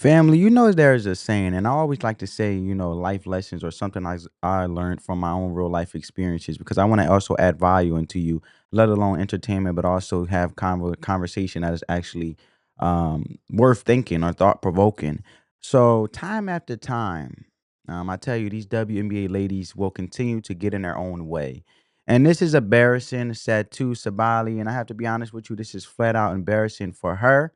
Family, there's a saying, and I always like to say, life lessons or something I learned from my own real life experiences because I want to also add value into you, let alone entertainment, but also have conversation that is actually worth thinking or thought provoking. So, time after time, I tell you, these WNBA ladies will continue to get in their own way. And this is embarrassing, Satou Sabally, and I have to be honest with you, this is flat out embarrassing for her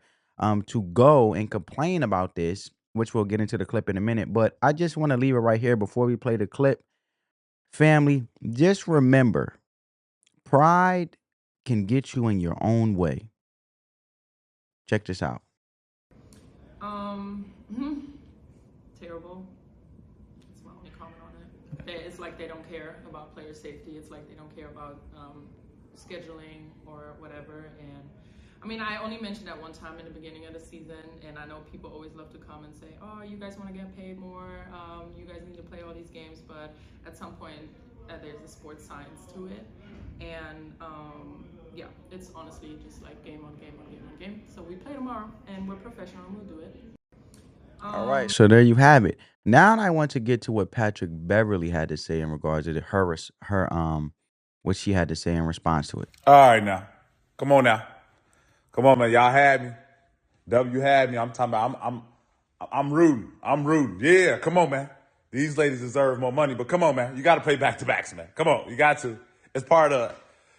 to go and complain about this, which we'll get into the clip in a minute. But I just want to leave it right here before we play the clip. Family, just remember pride can get you in your own way. Check this out. Um, Terrible. That's my only comment on it. It's like they don't care about player safety. It's like they don't care about scheduling or whatever. And I mean, I only mentioned that one time in the beginning of the season, and I know people always love to come and say, "Oh, you guys want to get paid more? You guys need to play all these games." But at some point, there's a sports science to it, and yeah, it's honestly just like game on game on game on game. So we play tomorrow, and we're professional, and we'll do it. All right, so there you have it. Now I want to get to what Patrick Beverley had to say in regards to what she had to say in response to it. All right now. Come on now. Come on, man. Y'all had me. W had me. I'm talking about I'm rooting. I'm rooting. Yeah, come on, man. These ladies deserve more money, but come on, man. You gotta play back to backs, man. Come on, you got to. It's part of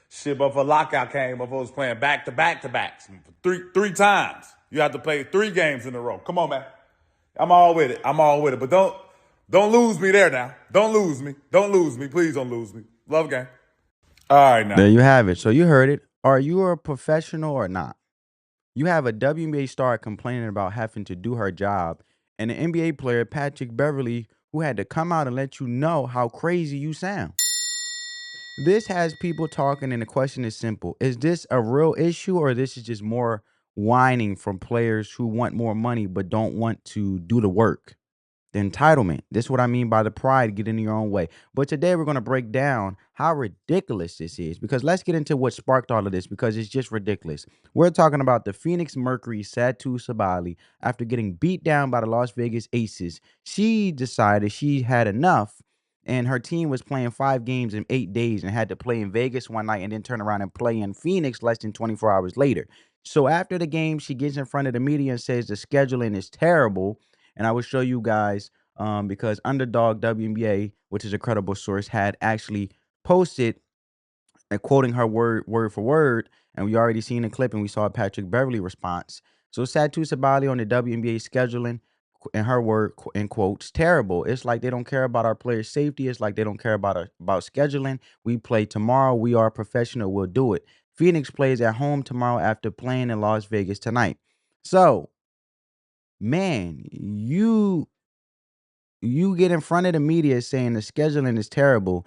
shit, but for lockout came, but was playing back to back to backs. Three times. You have to play 3 games in a row. Come on, man. I'm all with it. I'm all with it. But don't lose me there now. Don't lose me. Don't lose me. Please don't lose me. Love game. All right now. There you have it. So you heard it. Are you a professional or not? You have a WNBA star complaining about having to do her job, and an NBA player, Patrick Beverley, who had to come out and let you know how crazy you sound. This has people talking, and the question is simple: is this a real issue, or this is just more whining from players who want more money but don't want to do the work? The entitlement. This is what I mean by the pride getting in your own way. But today we're going to break down how ridiculous this is because let's get into what sparked all of this because it's just ridiculous. We're talking about the Phoenix Mercury Satou Sabally after getting beat down by the Las Vegas Aces. She decided she had enough and her team was playing 5 games in 8 days and had to play in Vegas one night and then turn around and play in Phoenix less than 24 hours later. So after the game, she gets in front of the media and says the scheduling is terrible. And I will show you guys because Underdog WNBA, which is a credible source, had actually posted and quoting her word for word, and we already seen the clip and we saw Patrick Beverley response. So Satou Sabally on the WNBA scheduling, in her word in quotes, terrible. It's like they don't care about our players' safety. It's like they don't care about scheduling. We play tomorrow. We are professional. We'll do it. Phoenix plays at home tomorrow after playing in Las Vegas tonight. So, man, you get in front of the media saying the scheduling is terrible,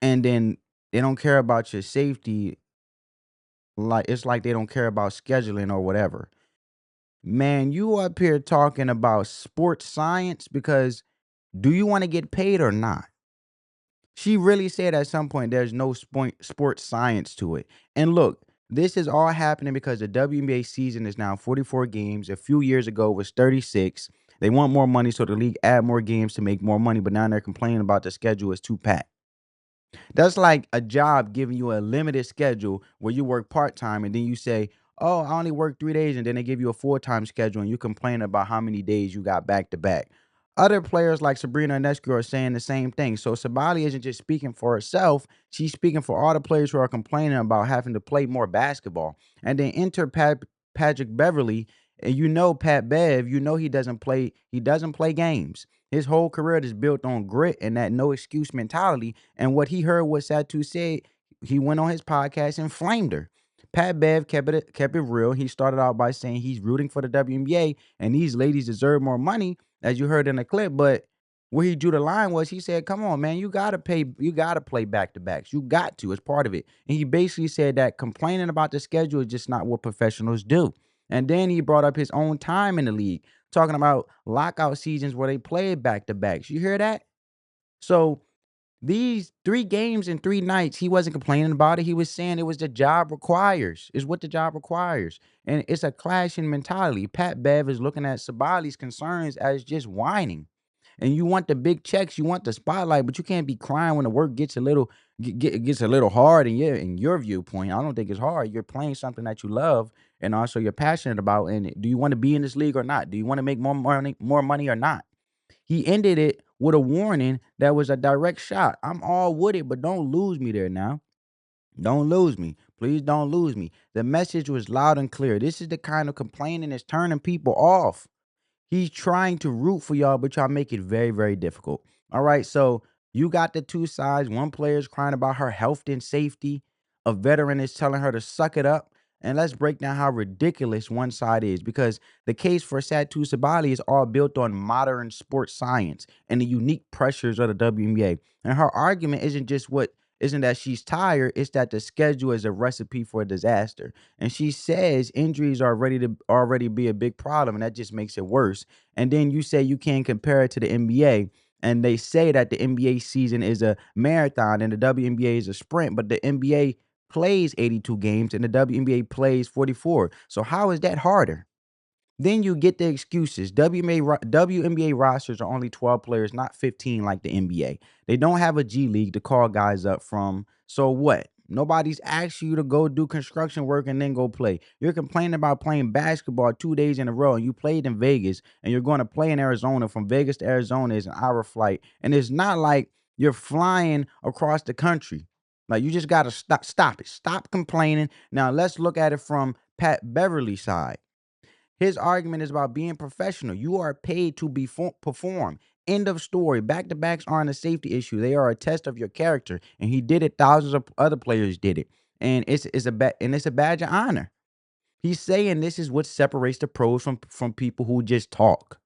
and then they don't care about your safety. Like it's like they don't care about scheduling or whatever. Man, you up here talking about sports science because do you want to get paid or not? She really said at some point there's no sports science to it. And look, this is all happening because the WNBA season is now 44 games. A few years ago it was 36. They want more money, so the league add more games to make more money, but now they're complaining about the schedule is too packed. That's like a job giving you a limited schedule where you work part-time and then you say, "Oh, I only work 3 days," and then they give you a full-time schedule and you complain about how many days you got back to back. Other players like Sabrina Ionescu are saying the same thing. So Sabali isn't just speaking for herself; she's speaking for all the players who are complaining about having to play more basketball. And then enter Patrick Beverley, and Pat Bev. He doesn't play. He doesn't play games. His whole career is built on grit and that no excuse mentality. And what he heard what Satu said, he went on his podcast and flamed her. Pat Bev kept it real. He started out by saying he's rooting for the WNBA and these ladies deserve more money, as you heard in the clip. But where he drew the line was he said, "Come on, man, you gotta play back to backs. You got to. It's part of it." And he basically said that complaining about the schedule is just not what professionals do. And then he brought up his own time in the league, talking about lockout seasons where they played back to backs. You hear that? So These 3 games and 3 nights, he wasn't complaining about it. He was saying it was the job requires. It's what the job requires. And it's a clash in mentality. Pat Bev is looking at Sabally's concerns as just whining. And you want the big checks, you want the spotlight, but you can't be crying when the work gets a little gets a little hard in your viewpoint. I don't think it's hard. You're playing something that you love and also you're passionate about. And do you want to be in this league or not? Do you want to make more money or not? He ended it with a warning that was a direct shot. I'm all with it, but don't lose me there now. Don't lose me. Please don't lose me. The message was loud and clear. This is the kind of complaining that's turning people off. He's trying to root for y'all, but y'all make it very, very difficult. All right. So you got the two sides. One player is crying about her health and safety. A veteran is telling her to suck it up. And let's break down how ridiculous one side is because the case for Satou Sabally is all built on modern sports science and the unique pressures of the WNBA. And her argument isn't that she's tired, it's that the schedule is a recipe for a disaster. And she says injuries are ready to already be a big problem, and that just makes it worse. And then you say you can't compare it to the NBA, and they say that the NBA season is a marathon and the WNBA is a sprint, but the NBA plays 82 games and the WNBA plays 44. So how is that harder? Then you get the excuses. WNBA rosters are only 12 players, not 15 like the NBA. They don't have a G League to call guys up from. So what? Nobody's asked you to go do construction work and then go play. You're complaining about playing basketball 2 days in a row and you played in Vegas and you're going to play in Arizona. From Vegas to Arizona is an hour flight. And it's not like you're flying across the country. Like you just got to stop it. Stop complaining. Now let's look at it from Pat Beverley's side. His argument is about being professional. You are paid to perform. End of story. Back-to-backs aren't a safety issue. They are a test of your character. And he did it. Thousands of other players did it. And it's a badge of honor. He's saying this is what separates the pros from people who just talk.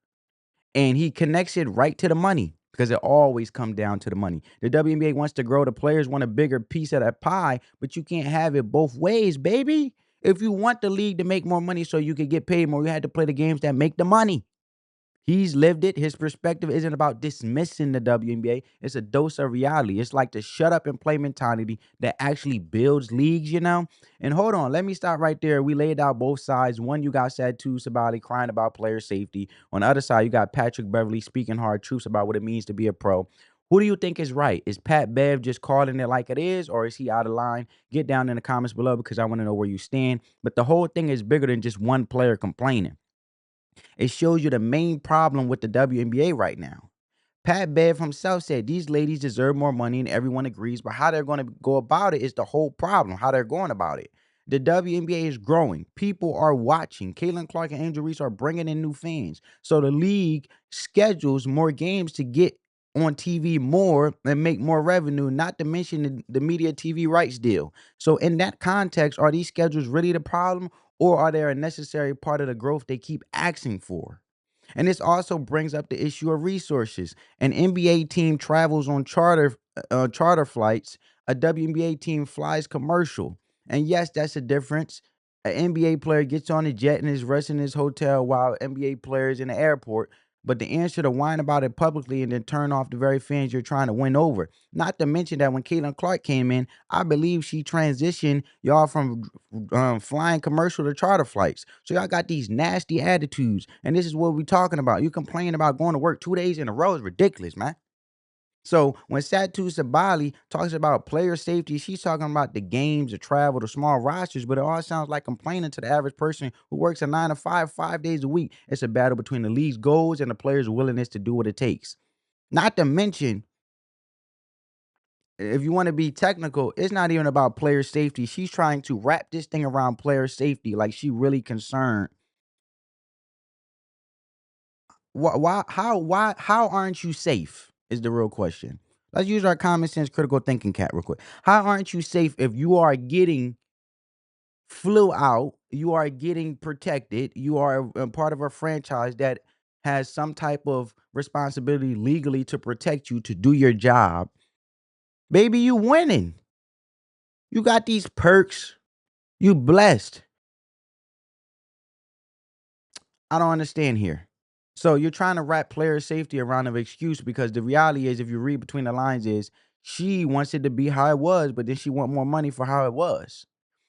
And he connects it right to the money because it always comes down to the money. The WNBA wants to grow. The players want a bigger piece of that pie, but you can't have it both ways, baby. If you want the league to make more money so you could get paid more, you had to play the games that make the money. He's lived it. His perspective isn't about dismissing the WNBA. It's a dose of reality. It's like the shut up and play mentality that actually builds leagues, you know? And hold on, let me stop right there. We laid out both sides. One, you got Satou Sabally crying about player safety. On the other side, you got Patrick Beverley speaking hard truths about what it means to be a pro. Who do you think is right? Is Pat Bev just calling it like it is, or is he out of line? Get down in the comments below because I want to know where you stand. But the whole thing is bigger than just one player complaining. It shows you the main problem with the WNBA right now. Pat Bev himself said these ladies deserve more money and everyone agrees, but how they're going to go about it is the whole problem, how they're going about it. The WNBA is growing. People are watching. Caitlin Clark and Angel Reese are bringing in new fans. So the league schedules more games to get on TV more and make more revenue, not to mention the media TV rights deal. So in that context, are these schedules really the problem or are they a necessary part of the growth they keep asking for? And this also brings up the issue of resources. An NBA team travels on charter flights. A WNBA team flies commercial. And yes, that's a difference. An NBA player gets on a jet and is resting in his hotel while NBA players in the airport. But the answer to whine about it publicly and then turn off the very fans you're trying to win over. Not to mention that when Caitlin Clark came in, I believe she transitioned y'all from flying commercial to charter flights. So y'all got these nasty attitudes. And this is what we're talking about. You complain about going to work 2 days in a row is ridiculous, man. So when Satou Sabally talks about player safety, she's talking about the games, the travel, the small rosters, but it all sounds like complaining to the average person who works a 9 to 5, 5 days a week. It's a battle between the league's goals and the players' willingness to do what it takes. Not to mention, if you want to be technical, it's not even about player safety. She's trying to wrap this thing around player safety like she really concerned. How aren't you safe is the real question. Let's use our common sense critical thinking cat real quick. How aren't you safe if you are getting flew out, you are getting protected, you are a part of a franchise that has some type of responsibility legally to protect you to do your job. Baby, you winning. You got these perks. You blessed. I don't understand here. So you're trying to wrap player safety around an excuse because the reality is, if you read between the lines, is She wants it to be how it was, but then she want more money for how it was.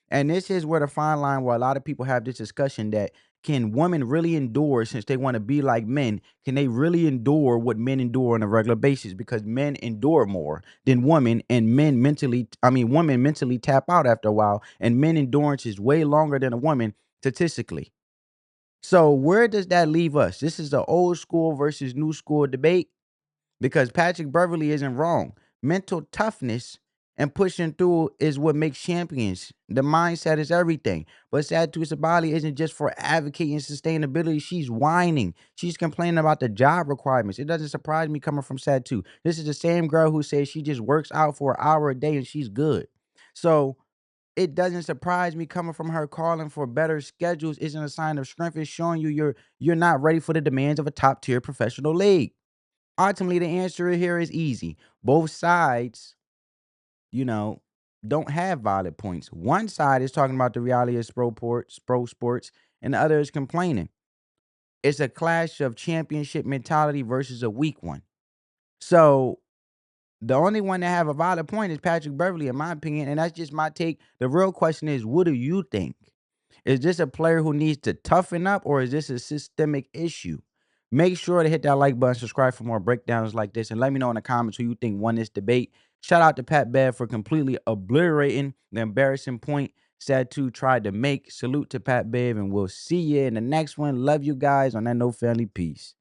And this is where the fine line where a lot of people have this discussion that can women really endure since they want to be like men? Can they really endure what men endure on a regular basis? Because men endure more than women, and women mentally tap out after a while, and men endurance is way longer than a woman statistically. So where does that leave us? This is the old school versus new school debate because Patrick Beverley isn't wrong. Mental toughness and pushing through is what makes champions. The mindset is everything. But Satou Sabally isn't just for advocating sustainability. She's whining. She's complaining about the job requirements. It doesn't surprise me coming from Satou. This is the same girl who says she just works out for an hour a day and she's good. So it doesn't surprise me coming from her. Calling for better schedules isn't a sign of strength. It's showing you you're not ready for the demands of a top tier professional league. Ultimately, the answer here is easy. Both sides, you know, don't have valid points. One side is talking about the reality of pro sports, and the other is complaining. It's a clash of championship mentality versus a weak one. So the only one that have a valid point is Patrick Beverley, in my opinion, and that's just my take. The real question is, what do you think? Is this a player who needs to toughen up, or is this a systemic issue? Make sure to hit that like button, subscribe for more breakdowns like this, and let me know in the comments who you think won this debate. Shout out to Pat Bev for completely obliterating the embarrassing point Satou tried to make. Salute to Pat Bev, and we'll see you in the next one. Love you guys. On that note, family, peace.